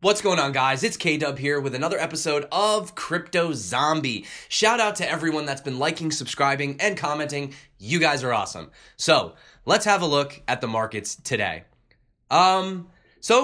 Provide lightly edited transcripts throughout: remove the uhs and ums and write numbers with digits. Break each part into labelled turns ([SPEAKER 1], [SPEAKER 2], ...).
[SPEAKER 1] What's going on, guys? It's K-Dub here with another episode of Crypto Zombie. Shout out to everyone that's been liking, subscribing, and commenting. You guys are awesome. So, let's have a look at the markets today. So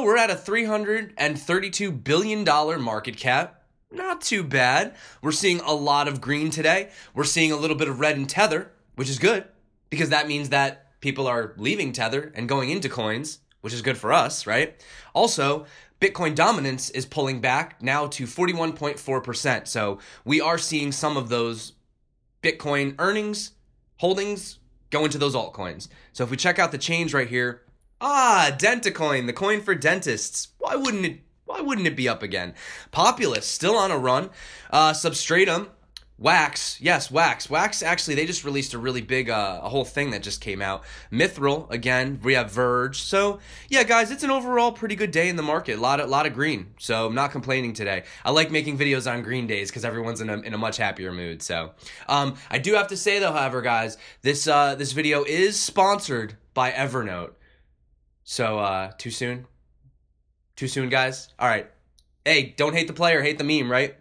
[SPEAKER 1] we're at a $332 billion market cap. Not too bad. We're seeing a lot of green today. We're seeing a little bit of red in Tether, which is good, because that means that people are leaving Tether and going into coins, which is good for us, right? Also, Bitcoin dominance is pulling back now to 41.4%. So we are seeing some of those Bitcoin holdings go into those altcoins. So if we check out the chains right here, Dentacoin, the coin for dentists. Why wouldn't it be up again? Populous, still on a run. Substratum, Wax, yes, Wax. Wax, actually, they just released a really big, a whole thing that just came out. Mithril, again, we have Verge. So, yeah, guys, it's an overall pretty good day in the market. A lot of green, so I'm not complaining today. I like making videos on green days because everyone's in a much happier mood. So, I do have to say, though, however, guys, this video is sponsored by Evernote. So, too soon? Too soon, guys? All right. Hey, don't hate the player, hate the meme, right?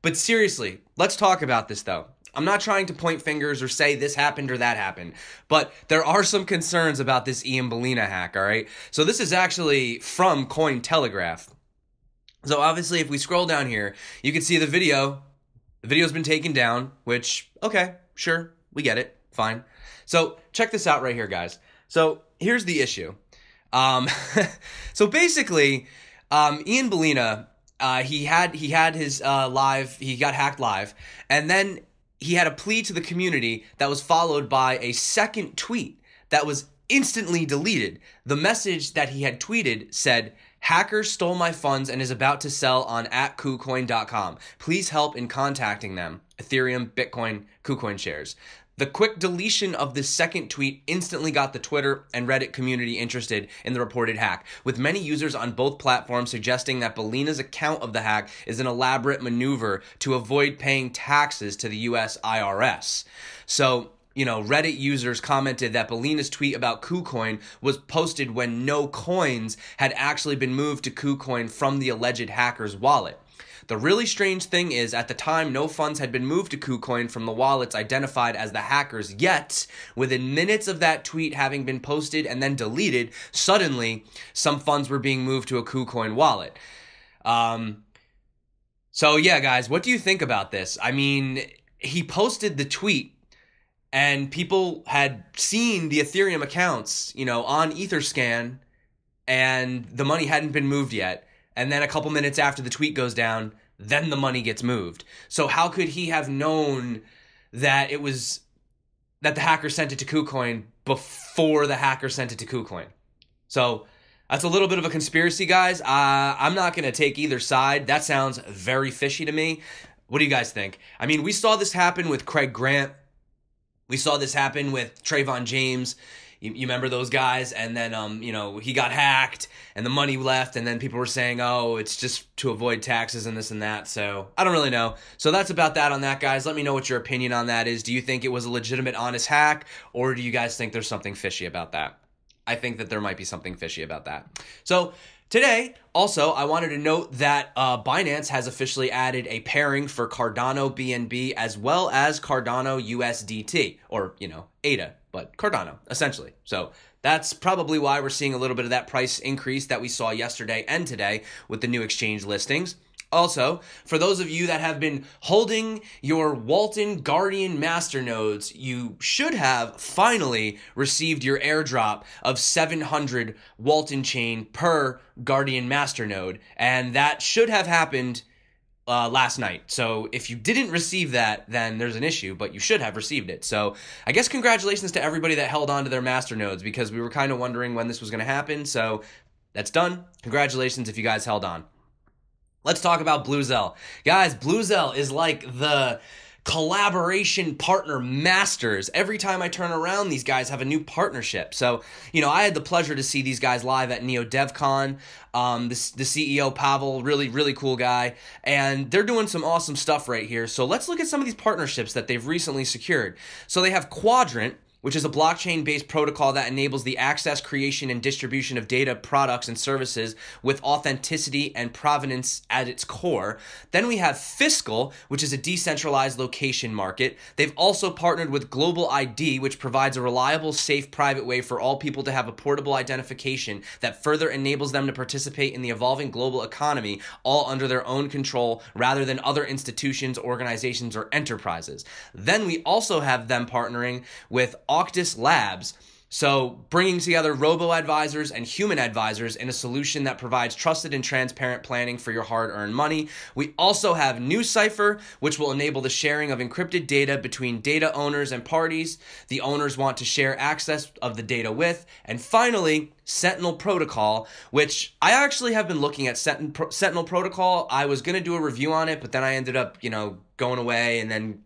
[SPEAKER 1] But seriously, let's talk about this, though. I'm not trying to point fingers or say this happened or that happened, but there are some concerns about this Ian Balina hack, all right? So this is actually from Cointelegraph. So obviously, if we scroll down here, you can see the video. The video's been taken down, which, okay, sure, we get it, fine. So check this out right here, guys. So here's the issue. So basically, Ian Balina, he had his live, he got hacked live, and then he had a plea to the community that was followed by a second tweet that was instantly deleted. The message that he had tweeted said, "Hacker stole my funds and is about to sell on @KuCoin.com. Please help in contacting them. Ethereum, Bitcoin, KuCoin shares." The quick deletion of this second tweet instantly got the Twitter and Reddit community interested in the reported hack, with many users on both platforms suggesting that Balina's account of the hack is an elaborate maneuver to avoid paying taxes to the US IRS. So, Reddit users commented that Balina's tweet about KuCoin was posted when no coins had actually been moved to KuCoin from the alleged hacker's wallet. The really strange thing is, at the time, no funds had been moved to KuCoin from the wallets identified as the hackers, yet, within minutes of that tweet having been posted and then deleted, suddenly, some funds were being moved to a KuCoin wallet. So yeah, guys, what do you think about this? I mean, he posted the tweet, and people had seen the Ethereum accounts, on Etherscan, and the money hadn't been moved yet. And then a couple minutes after the tweet goes down, then the money gets moved. So how could he have known that that the hacker sent it to KuCoin before the hacker sent it to KuCoin? So that's a little bit of a conspiracy, guys. I'm not going to take either side. That sounds very fishy to me. What do you guys think? I mean, we saw this happen with Craig Grant. We saw this happen with Trayvon James. You remember those guys? And then, he got hacked and the money left. And then people were saying, oh, it's just to avoid taxes and this and that. So I don't really know. So that's about that on that, guys. Let me know what your opinion on that is. Do you think it was a legitimate, honest hack? Or do you guys think there's something fishy about that? I think that there might be something fishy about that. So today, also, I wanted to note that Binance has officially added a pairing for Cardano BNB as well as Cardano USDT, or, ADA, but Cardano, essentially. So that's probably why we're seeing a little bit of that price increase that we saw yesterday and today with the new exchange listings. Also, for those of you that have been holding your Walton Guardian masternodes, you should have finally received your airdrop of 700 Walton chain per Guardian masternode, and that should have happened last night. So if you didn't receive that, then there's an issue, but you should have received it. So I guess congratulations to everybody that held on to their masternodes, because we were kind of wondering when this was going to happen. So that's done. Congratulations if you guys held on. Let's talk about Bluzelle. Guys, Bluzelle is like the collaboration partner masters. Every time I turn around, these guys have a new partnership. So, I had the pleasure to see these guys live at Neo DevCon. The CEO, Pavel, really, really cool guy. And they're doing some awesome stuff right here. So let's look at some of these partnerships that they've recently secured. So they have Quadrant, which is a blockchain-based protocol that enables the access, creation, and distribution of data, products, and services with authenticity and provenance at its core. Then we have Fiscal, which is a decentralized location market. They've also partnered with Global ID, which provides a reliable, safe, private way for all people to have a portable identification that further enables them to participate in the evolving global economy, all under their own control rather than other institutions, organizations, or enterprises. Then we also have them partnering with Octus Labs, so bringing together robo-advisors and human advisors in a solution that provides trusted and transparent planning for your hard-earned money. We also have NuCypher, which will enable the sharing of encrypted data between data owners and parties the owners want to share access of the data with. And finally, Sentinel Protocol, which I actually have been looking at Sentinel Protocol. I was going to do a review on it, but then I ended up, going away, and then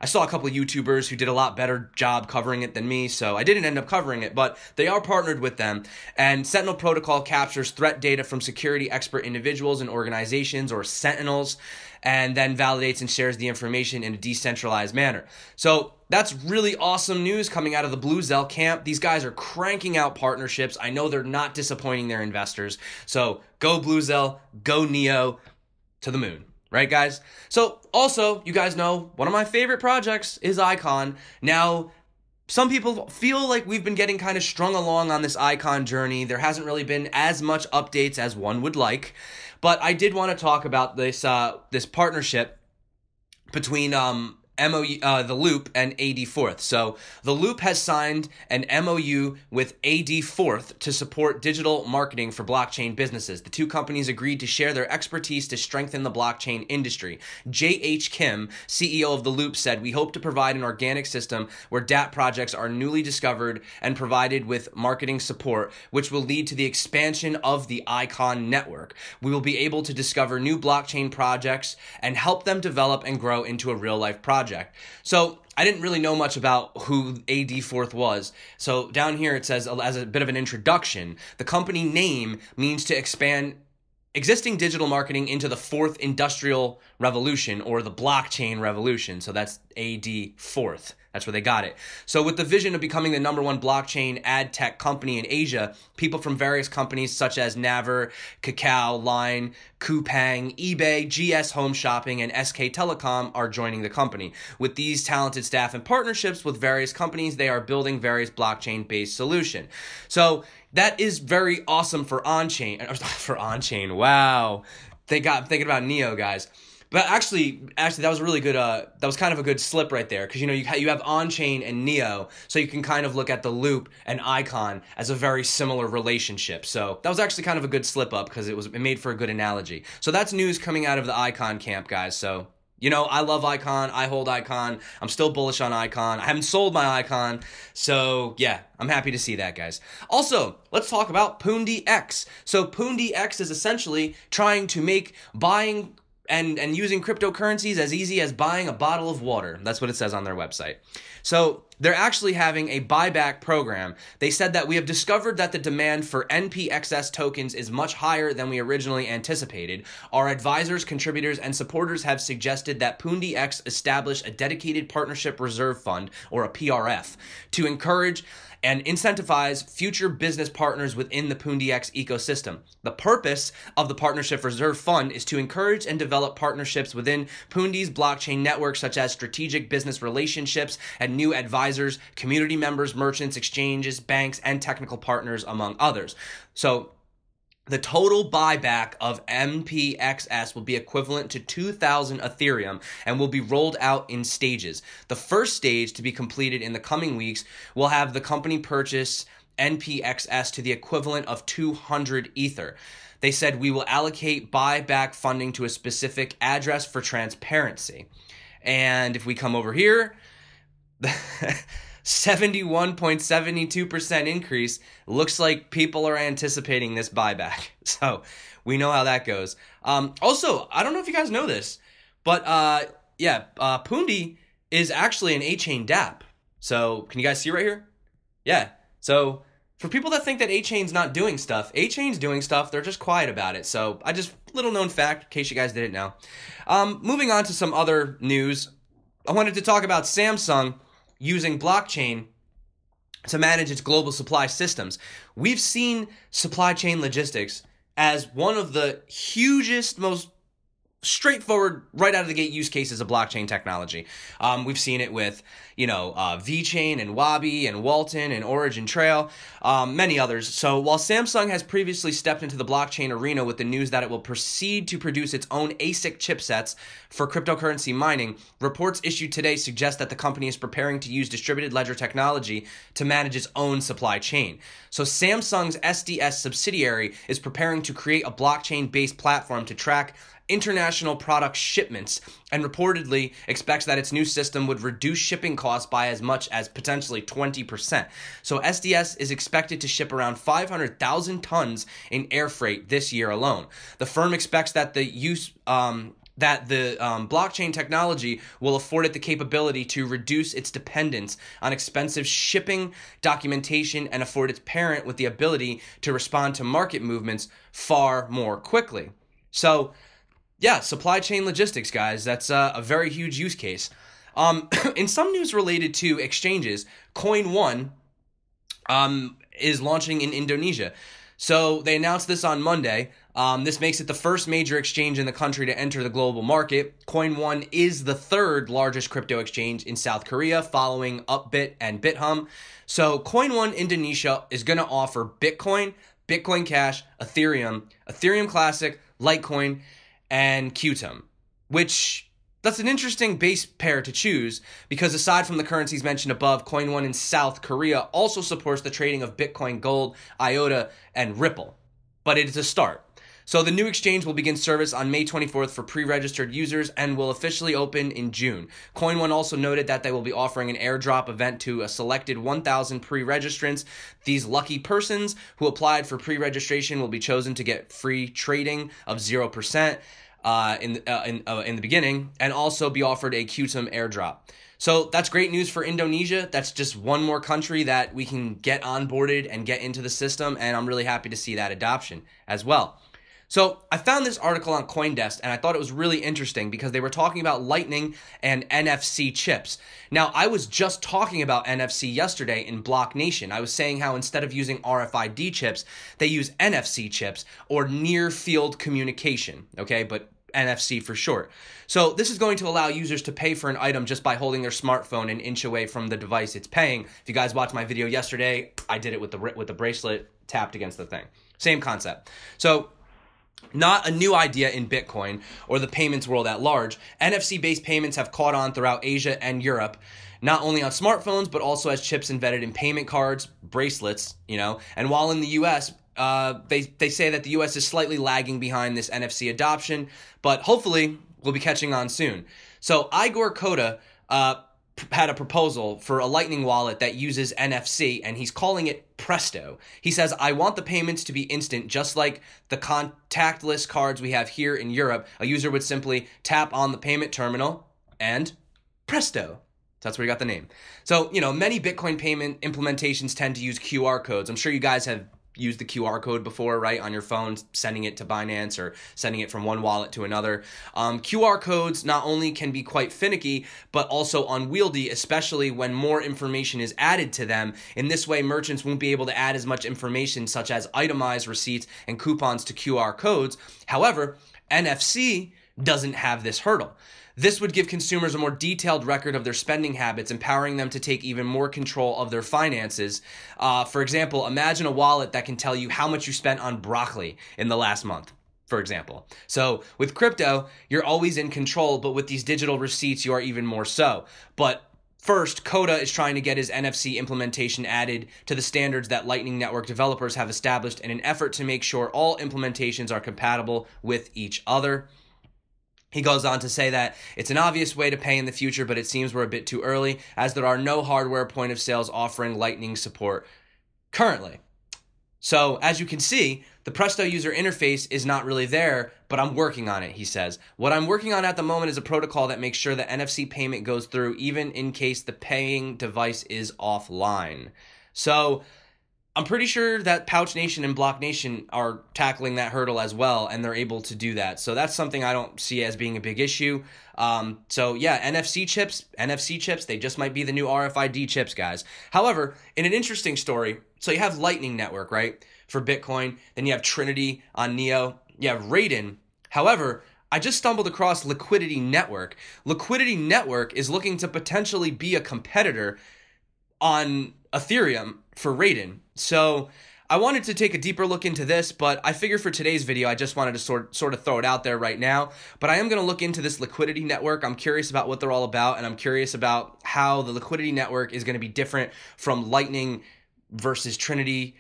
[SPEAKER 1] I saw a couple of YouTubers who did a lot better job covering it than me, so I didn't end up covering it, but they are partnered with them. And Sentinel Protocol captures threat data from security expert individuals and organizations, or sentinels, and then validates and shares the information in a decentralized manner. So that's really awesome news coming out of the Bluzelle camp. These guys are cranking out partnerships. I know they're not disappointing their investors. So go Bluzelle, go Neo, to the moon. Right, guys? So, also, you guys know, one of my favorite projects is Icon. Now, some people feel like we've been getting kind of strung along on this Icon journey. There hasn't really been as much updates as one would like. But I did want to talk about this partnership between the Loop and AD Fourth. So the Loop has signed an MOU with AD Fourth to support digital marketing for blockchain businesses. The two companies agreed to share their expertise to strengthen the blockchain industry. J.H. Kim, CEO of the Loop, said, "We hope to provide an organic system where DApp projects are newly discovered and provided with marketing support, which will lead to the expansion of the Icon network. We will be able to discover new blockchain projects and help them develop and grow into a real-life project." So I didn't really know much about who AD Fourth was. So down here it says, as a bit of an introduction, the company name means to expand existing digital marketing into the fourth industrial revolution, or the blockchain revolution. So that's AD Fourth. That's where they got it. So with the vision of becoming the #1 blockchain ad tech company in Asia, people from various companies such as Naver, Kakao, Line, Coupang, eBay, GS Home Shopping, and SK Telecom are joining the company. With these talented staff and partnerships with various companies, they are building various blockchain-based solutions. So that is very awesome for Wanchain. Wow. I'm thinking about Neo, guys. But actually, that was a really good. That was kind of a good slip right there, because you have Wanchain and Neo, so you can kind of look at the Loop and Icon as a very similar relationship. So that was actually kind of a good slip up, because it made for a good analogy. So that's news coming out of the Icon camp, guys. So I love Icon. I hold Icon. I'm still bullish on Icon. I haven't sold my Icon, so yeah, I'm happy to see that, guys. Also, let's talk about Pundi X. So Pundi X is essentially trying to make buying and using cryptocurrencies as easy as buying a bottle of water. That's what it says on their website. So they're actually having a buyback program. They said that we have discovered that the demand for NPXS tokens is much higher than we originally anticipated. Our advisors, contributors, and supporters have suggested that Pundi X establish a dedicated partnership reserve fund, or a PRF, to encourage and incentivize future business partners within the Pundi X ecosystem. The purpose of the Partnership Reserve Fund is to encourage and develop partnerships within Pundi's blockchain network, such as strategic business relationships and new advisors, community members, merchants, exchanges, banks, and technical partners, among others. So the total buyback of NPXS will be equivalent to 2,000 Ethereum and will be rolled out in stages. The first stage, to be completed in the coming weeks, will have the company purchase NPXS to the equivalent of 200 Ether. They said, "We will allocate buyback funding to a specific address for transparency." And if we come over here, 71.72% increase. Looks like people are anticipating this buyback. So we know how that goes. Also, I don't know if you guys know this, but Pundi is actually an A-Chain DApp. So can you guys see right here? Yeah. So for people that think that A-Chain's not doing stuff, A-Chain's doing stuff. They're just quiet about it. So little known fact, in case you guys didn't know. Moving on to some other news. I wanted to talk about Samsung. using blockchain to manage its global supply systems. We've seen supply chain logistics as one of the hugest, most straightforward, right out of the gate use cases of blockchain technology. We've seen it with, VChain and Wabi and Walton and Origin Trail, many others. So while Samsung has previously stepped into the blockchain arena with the news that it will proceed to produce its own ASIC chipsets for cryptocurrency mining, reports issued today suggest that the company is preparing to use distributed ledger technology to manage its own supply chain. So Samsung's SDS subsidiary is preparing to create a blockchain-based platform to track international product shipments and reportedly expects that its new system would reduce shipping costs by as much as potentially 20%. So SDS is expected to ship around 500,000 tons in air freight this year alone. The firm expects that the blockchain technology will afford it the capability to reduce its dependence on expensive shipping documentation and afford its parent with the ability to respond to market movements far more quickly. So yeah, supply chain logistics, guys. That's a very huge use case. In some news related to exchanges, Coin One is launching in Indonesia. So they announced this on Monday. This makes it the first major exchange in the country to enter the global market. Coin One is the third largest crypto exchange in South Korea, following Upbit and BitHum. So Coin One Indonesia is going to offer Bitcoin, Bitcoin Cash, Ethereum, Ethereum Classic, Litecoin, and Qtum, which that's an interesting base pair to choose because aside from the currencies mentioned above, Coin One in South Korea also supports the trading of Bitcoin, Gold, IOTA, and Ripple. But it is a start. So the new exchange will begin service on May 24th for pre-registered users and will officially open in June. Coin One also noted that they will be offering an airdrop event to a selected 1,000 pre-registrants. These lucky persons who applied for pre-registration will be chosen to get free trading of 0%. In the beginning, and also be offered a Qtum airdrop. So that's great news for Indonesia. That's just one more country that we can get onboarded and get into the system, and I'm really happy to see that adoption as well. So I found this article on CoinDesk, and I thought it was really interesting because they were talking about Lightning and NFC chips. Now, I was just talking about NFC yesterday in BlocNATION. I was saying how instead of using RFID chips, they use NFC chips or near field communication, okay, but NFC for short. So this is going to allow users to pay for an item just by holding their smartphone an inch away from the device it's paying. If you guys watched my video yesterday, I did it with the bracelet tapped against the thing. Same concept. So not a new idea in Bitcoin or the payments world at large. NFC-based payments have caught on throughout Asia and Europe, not only on smartphones, but also as chips embedded in payment cards, bracelets, And while in the U.S., they say that the U.S. is slightly lagging behind this NFC adoption, but hopefully we'll be catching on soon. So Igor Koda had a proposal for a Lightning wallet that uses NFC, and he's calling it Presto. He says, I want the payments to be instant, just like the contactless cards we have here in Europe. A user would simply tap on the payment terminal and Presto. That's where you got the name. So, many Bitcoin payment implementations tend to use QR codes. I'm sure you guys have used the QR code before, right, on your phone, sending it to Binance or sending it from one wallet to another. QR codes not only can be quite finicky, but also unwieldy, especially when more information is added to them. In this way, merchants won't be able to add as much information, such as itemized receipts and coupons to QR codes. However, NFC doesn't have this hurdle. This would give consumers a more detailed record of their spending habits, empowering them to take even more control of their finances. For example, imagine a wallet that can tell you how much you spent on broccoli in the last month, for example. So with crypto, you're always in control, but with these digital receipts, you are even more so. But first, Koda is trying to get his NFC implementation added to the standards that Lightning Network developers have established in an effort to make sure all implementations are compatible with each other. He goes on to say that it's an obvious way to pay in the future, but it seems we're a bit too early, as there are no hardware point of sales offering Lightning support currently. So, as you can see, the Presto user interface is not really there, but I'm working on it, he says. What I'm working on at the moment is a protocol that makes sure that NFC payment goes through even in case the paying device is offline. So, I'm pretty sure that Pouch Nation and BlocNATION are tackling that hurdle as well, and they're able to do that. So that's something I don't see as being a big issue. So yeah, NFC chips, they just might be the new RFID chips, guys. However, in an interesting story, so you have Lightning Network, right, for Bitcoin. Then you have Trinity on Neo. You have Raiden. However, I just stumbled across Liquidity Network. Liquidity Network is looking to potentially be a competitor on Ethereum for Raiden. So I wanted to take a deeper look into this, but I figured for today's video, I just wanted to sort of throw it out there right now. But I am going to look into this Liquidity Network. I'm curious about what they're all about, and I'm curious about how the Liquidity Network is going to be different from Lightning versus Trinity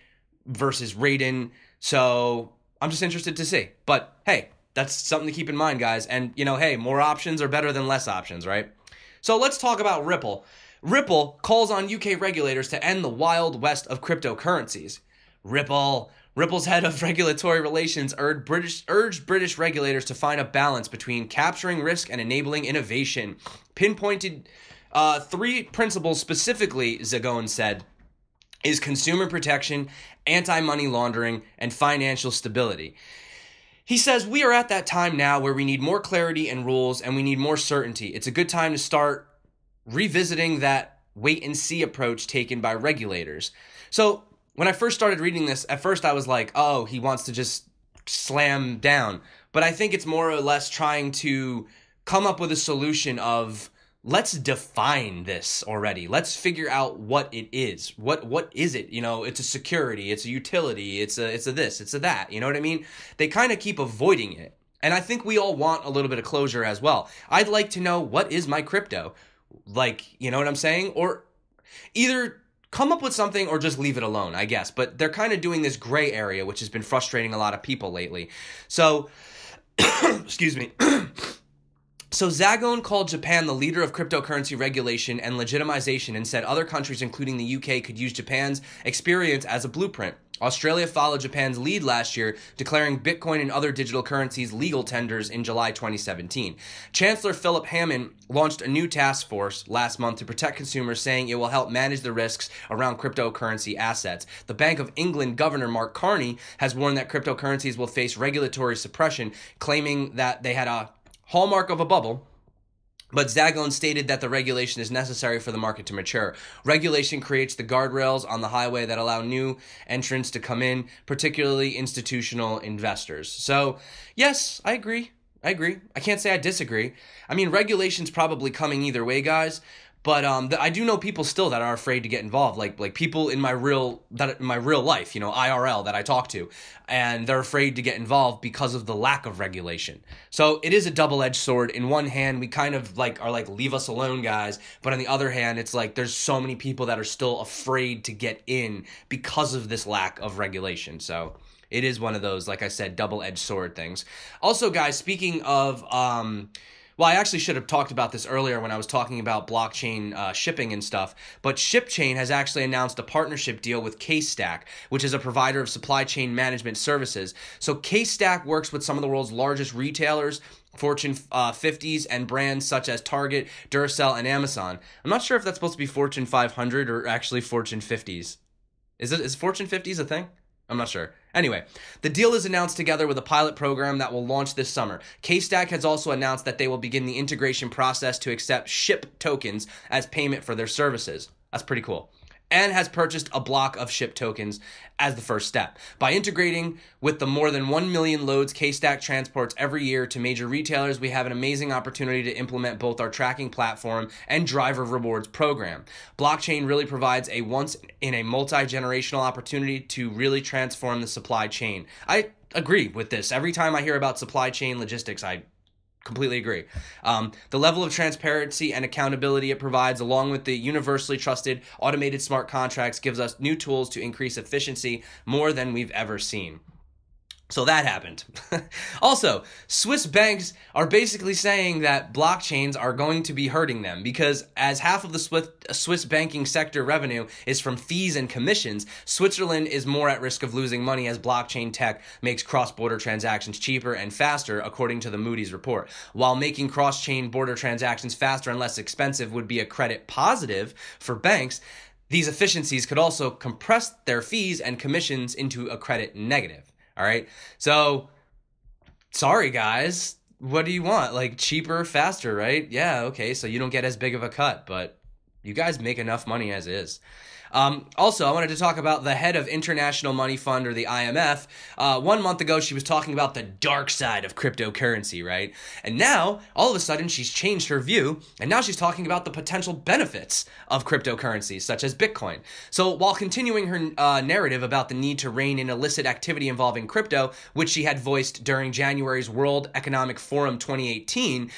[SPEAKER 1] versus Raiden. So I'm just interested to see. But hey, that's something to keep in mind, guys. And, you know, hey, more options are better than less options, right? So let's talk about Ripple. Ripple calls on UK regulators to end the wild west of cryptocurrencies. Ripple's head of regulatory relations urged British regulators to find a balance between capturing risk and enabling innovation. Pinpointed three principles specifically, Zagon said, is consumer protection, anti-money laundering, and financial stability. He says, we are at that time now where we need more clarity and rules, and we need more certainty. It's a good time to start revisiting that wait-and-see approach taken by regulators. So when I first started reading this, at first I was like, oh, he wants to just slam down. But I think it's more or less trying to come up with a solution of, let's define this already. Let's figure out what it is. What is it? You know, it's a security, it's a utility, it's a this, it's a that. You know what I mean? They kind of keep avoiding it. And I think we all want a little bit of closure as well. I'd like to know, what is my crypto? Like, you know what I'm saying? Or either come up with something or just leave it alone, I guess. But they're kind of doing this gray area, which has been frustrating a lot of people lately. So, excuse me. So Zagon called Japan the leader of cryptocurrency regulation and legitimization and said other countries, including the UK, could use Japan's experience as a blueprint. Australia followed Japan's lead last year, declaring Bitcoin and other digital currencies legal tenders in July 2017. Chancellor Philip Hammond launched a new task force last month to protect consumers, saying it will help manage the risks around cryptocurrency assets. The Bank of England Governor Mark Carney has warned that cryptocurrencies will face regulatory suppression, claiming that they had a hallmark of a bubble. But Zagon stated that the regulation is necessary for the market to mature. Regulation creates the guardrails on the highway that allow new entrants to come in, particularly institutional investors. So, yes, I agree. I can't say I disagree. I mean, regulation's probably coming either way, guys. But I do know people still that are afraid to get involved, like people in my real life, you know, IRL that I talk to, and they're afraid to get involved because of the lack of regulation. So it is a double-edged sword. In one hand, we kind of are like, leave us alone, guys. But on the other hand, it's like there's so many people that are still afraid to get in because of this lack of regulation. So it is one of those, like I said, double-edged sword things. Also, guys, speaking of well, I actually should have talked about this earlier when I was talking about blockchain shipping and stuff, but ShipChain has actually announced a partnership deal with CaseStack, which is a provider of supply chain management services. So CaseStack works with some of the world's largest retailers, Fortune 50s, and brands such as Target, Duracell, and Amazon. I'm not sure if that's supposed to be Fortune 500 or actually Fortune 50s. Is Fortune 50s a thing? I'm not sure. Anyway, the deal is announced together with a pilot program that will launch this summer. CaseStack has also announced that they will begin the integration process to accept SHIP tokens as payment for their services. That's pretty cool. And has purchased a block of SHIP tokens as the first step. By integrating with the more than 1 million loads CaseStack transports every year to major retailers, we have an amazing opportunity to implement both our tracking platform and driver rewards program. Blockchain really provides a once-in-a-multi-generational opportunity to really transform the supply chain. I agree with this. Every time I hear about supply chain logistics, I completely agree. The level of transparency and accountability it provides, along with the universally trusted automated smart contracts, gives us new tools to increase efficiency more than we've ever seen. So that happened. Also, Swiss banks are basically saying that blockchains are going to be hurting them because as half of the Swiss banking sector revenue is from fees and commissions, Switzerland is more at risk of losing money as blockchain tech makes cross-border transactions cheaper and faster, according to the Moody's report. While making cross-chain border transactions faster and less expensive would be a credit positive for banks, these efficiencies could also compress their fees and commissions into a credit negative. All right. So sorry, guys. What do you want? Like cheaper, faster, right? Yeah. Okay. So you don't get as big of a cut, but you guys make enough money as is. Also, I wanted to talk about the head of International Money Fund, or the IMF. 1 month ago, she was talking about the dark side of cryptocurrency, right? And now, all of a sudden, she's changed her view, and now she's talking about the potential benefits of cryptocurrencies, such as Bitcoin. So while continuing her narrative about the need to rein in illicit activity involving crypto, which she had voiced during January's World Economic Forum 2018,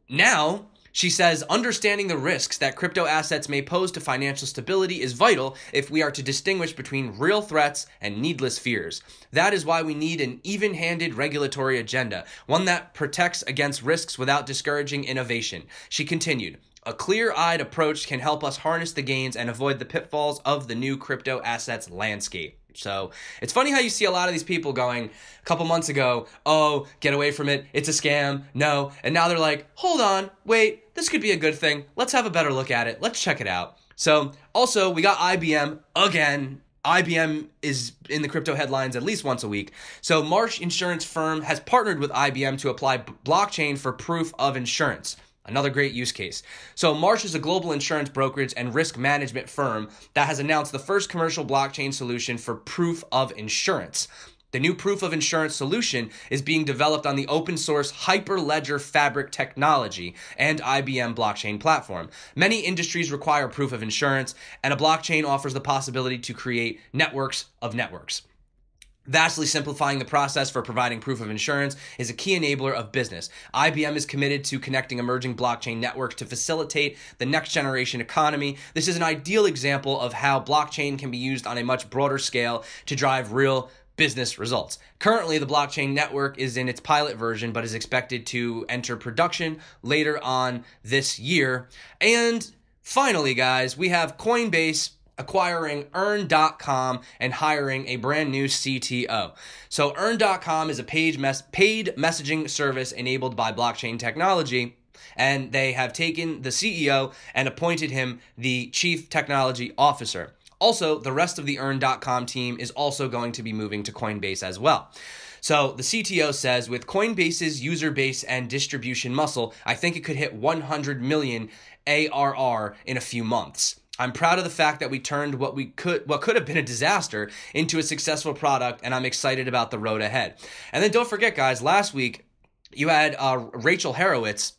[SPEAKER 1] now she says, understanding the risks that crypto assets may pose to financial stability is vital if we are to distinguish between real threats and needless fears. That is why we need an even-handed regulatory agenda, one that protects against risks without discouraging innovation. She continued, a clear-eyed approach can help us harness the gains and avoid the pitfalls of the new crypto assets landscape. So it's funny how you see a lot of these people going a couple months ago, oh, get away from it, it's a scam, no. And now they're like, hold on, wait, this could be a good thing. Let's have a better look at it. Let's check it out. So also, we got IBM again. IBM is in the crypto headlines at least once a week. So Marsh Insurance Firm has partnered with IBM to apply blockchain for proof of insurance. Another great use case. So Marsh is a global insurance brokerage and risk management firm that has announced the first commercial blockchain solution for proof of insurance. The new proof of insurance solution is being developed on the open source Hyperledger Fabric technology and IBM blockchain platform. Many industries require proof of insurance, and a blockchain offers the possibility to create networks of networks. Vastly simplifying the process for providing proof of insurance is a key enabler of business. IBM is committed to connecting emerging blockchain networks to facilitate the next generation economy. This is an ideal example of how blockchain can be used on a much broader scale to drive real business results. Currently, the blockchain network is in its pilot version, but is expected to enter production later on this year. And finally, guys, we have Coinbase acquiring Earn.com and hiring a brand new CTO. So Earn.com is a paid messaging service enabled by blockchain technology, and they have taken the CEO and appointed him the Chief Technology Officer. Also, the rest of the Earn.com team is also going to be moving to Coinbase as well. So the CTO says, with Coinbase's user base and distribution muscle, I think it could hit 100 million ARR in a few months. I'm proud of the fact that we turned what could have been a disaster into a successful product, and I'm excited about the road ahead. And then don't forget, guys, last week you had Rachel Horowitz,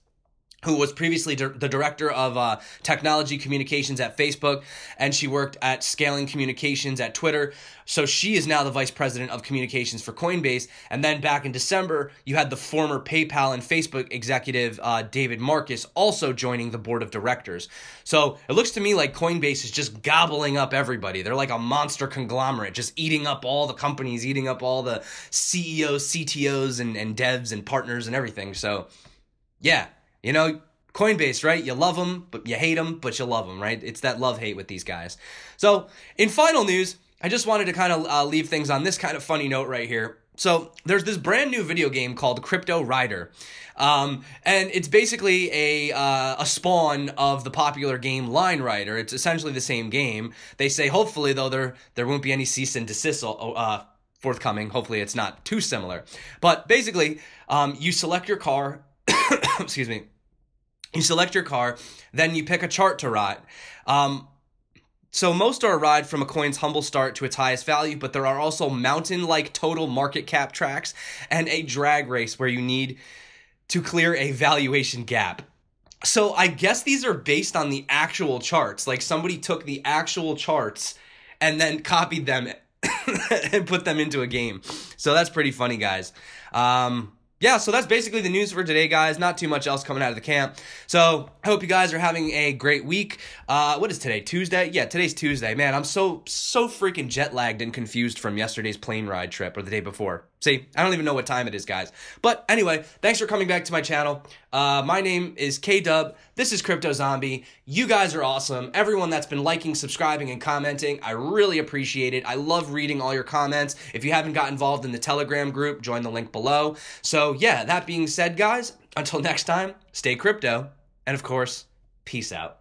[SPEAKER 1] who was previously the director of technology communications at Facebook, and she worked at scaling communications at Twitter. So she is now the vice president of communications for Coinbase. And then back in December, you had the former PayPal and Facebook executive, David Marcus, also joining the board of directors. So it looks to me like Coinbase is just gobbling up everybody. They're like a monster conglomerate, just eating up all the companies, eating up all the CEOs, CTOs, and devs and partners and everything. So yeah. You know, Coinbase, right? You love them, but you hate them, but you love them, right? It's that love-hate with these guys. So, in final news, I just wanted to kind of leave things on this kind of funny note right here. So, there's this brand new video game called Crypto Rider. And it's basically a spawn of the popular game Line Rider. It's essentially the same game. They say, hopefully, though, there won't be any cease and desist forthcoming. Hopefully, it's not too similar. But basically, you select your car. Excuse me. You select your car, then you pick a chart to ride. So most are a ride from a coin's humble start to its highest value, but there are also mountain-like total market cap tracks and a drag race where you need to clear a valuation gap. So I guess these are based on the actual charts. Like somebody took the actual charts and then copied them and put them into a game. So that's pretty funny, guys. Yeah, so that's basically the news for today, guys. Not too much else coming out of the camp. So I hope you guys are having a great week. What is today? Tuesday? Yeah, today's Tuesday. Man, I'm so freaking jet lagged and confused from yesterday's plane ride trip or the day before. See, I don't even know what time it is, guys. But anyway, thanks for coming back to my channel. My name is K-Dub. This is Crypto Zombie. You guys are awesome. Everyone that's been liking, subscribing, and commenting, I really appreciate it. I love reading all your comments. If you haven't got involved in the Telegram group, join the link below. So yeah, that being said, guys, until next time, stay crypto. And of course, peace out.